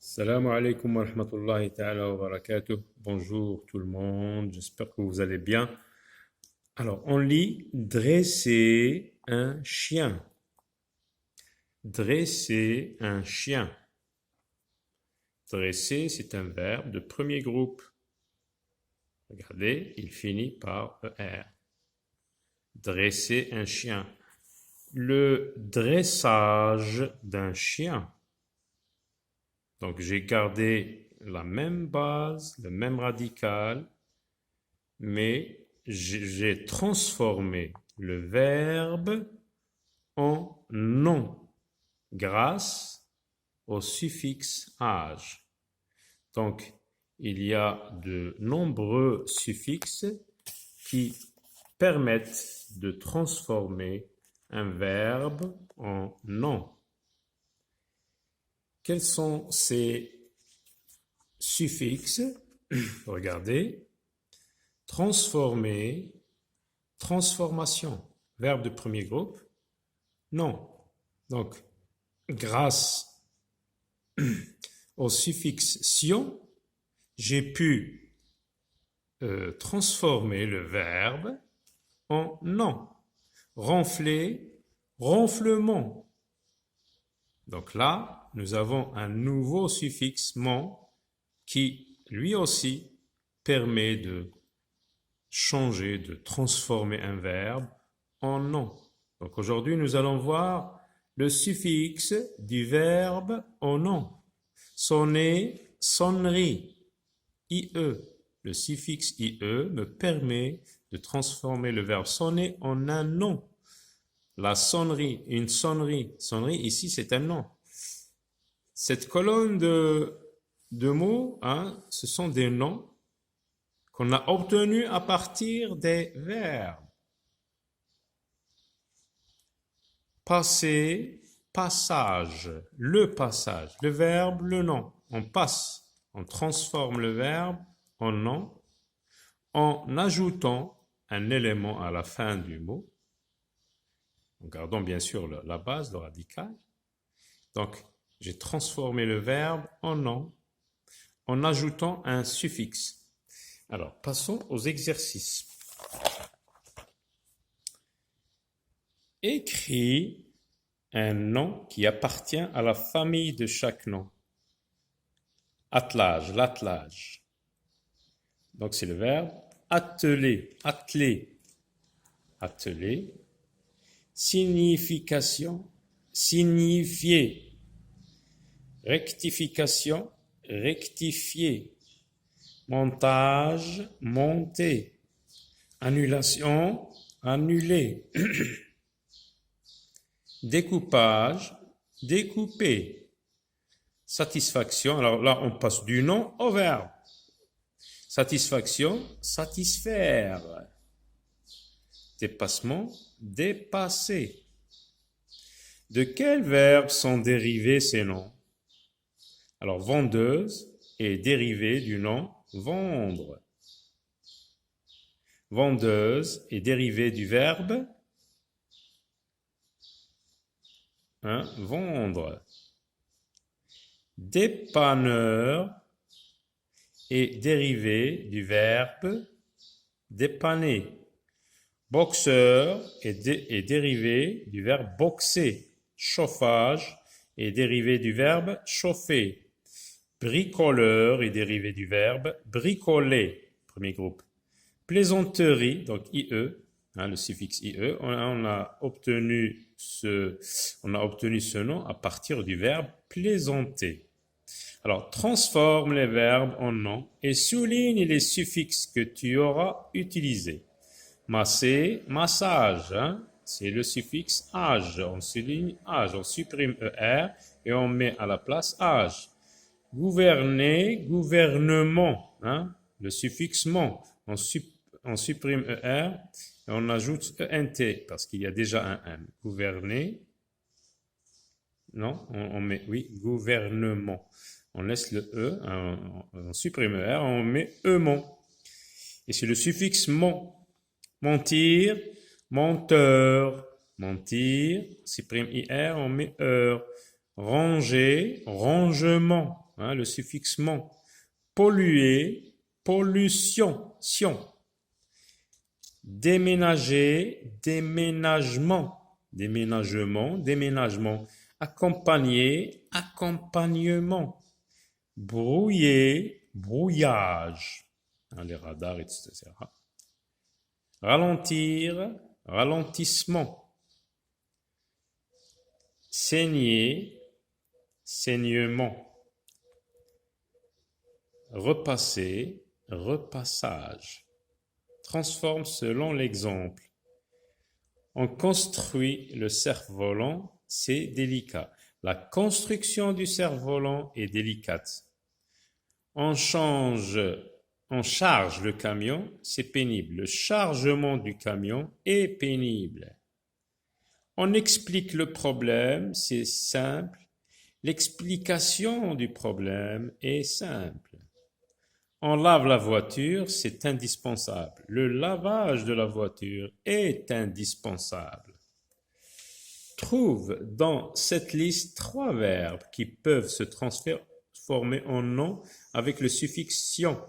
Salam alaikum wa rahmatullahi ta'ala wa barakatuh. Bonjour tout le monde, j'espère que vous allez bien. Alors, on lit dresser un chien. Dresser un chien. Dresser, c'est un verbe de premier groupe. Regardez, il finit par ER. Dresser un chien. Le dressage d'un chien. Donc, j'ai gardé la même base, le même radical, mais j'ai transformé le verbe en nom grâce au suffixe age. Donc, il y a de nombreux suffixes qui permettent de transformer un verbe en nom. Quels sont ces suffixes? Regardez. Transformer, transformation. Verbe de premier groupe? Non. Donc, grâce au suffixe sion, j'ai pu transformer le verbe en nom. Ronfler, ronflement. Donc là, nous avons un nouveau suffixe mon qui, lui aussi, permet de changer, de transformer un verbe en nom. Donc aujourd'hui, nous allons voir le suffixe du verbe en nom. Sonner, sonnerie, IE. Le suffixe IE me permet de transformer le verbe sonner en un nom. La sonnerie, une sonnerie. Sonnerie, ici, c'est un nom. Cette colonne de mots, ce sont des noms qu'on a obtenus à partir des verbes. Passer, passage, le passage, le verbe, le nom. On passe, on transforme le verbe en nom en ajoutant un élément à la fin du mot. Gardons bien sûr la base, le radical. Donc, j'ai transformé le verbe en nom en ajoutant un suffixe. Alors, passons aux exercices. Écris un nom qui appartient à la famille de chaque nom. Attelage, l'attelage. Donc, c'est le verbe atteler, atteler, atteler. Signification, signifier. Rectification, rectifier. Montage, monter. Annulation, annuler. Découpage, découper. Satisfaction, alors là on passe du nom au verbe. Satisfaction, satisfaire. Dépassement, dépasser. De quels verbes sont dérivés ces noms? Alors, vendeuse est dérivé du nom vendre. Vendeuse est dérivé du verbe vendre. Dépanneur est dérivé du verbe dépanner. Boxeur est dérivé du verbe boxer. Chauffage est dérivé du verbe chauffer. Bricoleur est dérivé du verbe bricoler, premier groupe. Plaisanterie, donc IE, le suffixe IE, on a obtenu ce nom à partir du verbe plaisanter. Alors, transforme les verbes en noms et souligne les suffixes que tu auras utilisés. Masser, massage, c'est le suffixe age. On souligne age, on supprime ER et on met à la place age. Gouverner, gouvernement, le suffixe mon. On supprime ER et on ajoute ENT parce qu'il y a déjà un M. Gouverner, non, on met, oui, gouvernement. On laisse le E, on supprime ER, on met EMON. Et c'est le suffixe mon. Mentir, menteur, mentir, supprime IR, on met heure. Ranger, rangement. hein, le suffixe ment. Polluer, pollution, sion. Déménager, déménagement, déménagement, déménagement. Accompagner, accompagnement. Brouiller, brouillage, hein, les radars, etc. Ralentir, ralentissement. Saigner, saignement. Repasser, repassage. Transforme selon l'exemple. On construit le cerf-volant, c'est délicat. La construction du cerf-volant est délicate. On charge le camion, c'est pénible. Le chargement du camion est pénible. On explique le problème, c'est simple. L'explication du problème est simple. On lave la voiture, c'est indispensable. Le lavage de la voiture est indispensable. Trouve dans cette liste 3 verbes qui peuvent se transformer en nom avec le suffixe sion.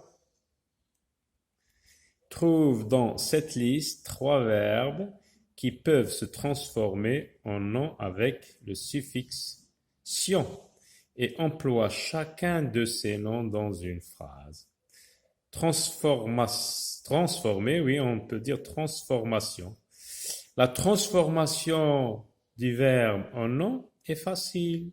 Trouve dans cette liste 3 verbes qui peuvent se transformer en nom avec le suffixe sion et emploie chacun de ces noms dans une phrase. Transformer, oui, on peut dire transformation. La transformation du verbe en nom est facile.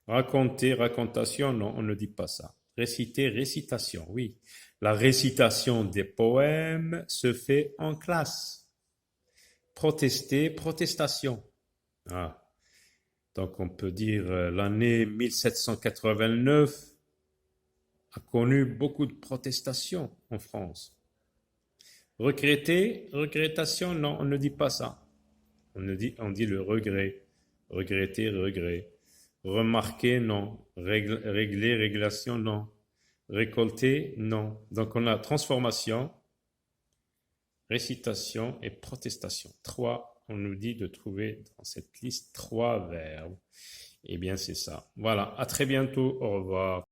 Raconter, racontation, non, on ne dit pas ça. Réciter, récitation, oui. La récitation des poèmes se fait en classe. Protester, protestation. Ah. Donc on peut dire l'année 1789 a connu beaucoup de protestations en France. Regretter, regrettation, non, on ne dit pas ça. On dit le regret. Regretter, regret. Remarquer, non. Régler, réglation, non. Récolter, non. Donc on a transformation, récitation et protestation. 3, on nous dit de trouver dans cette liste 3 verbes. Eh bien c'est ça. Voilà, à très bientôt, au revoir.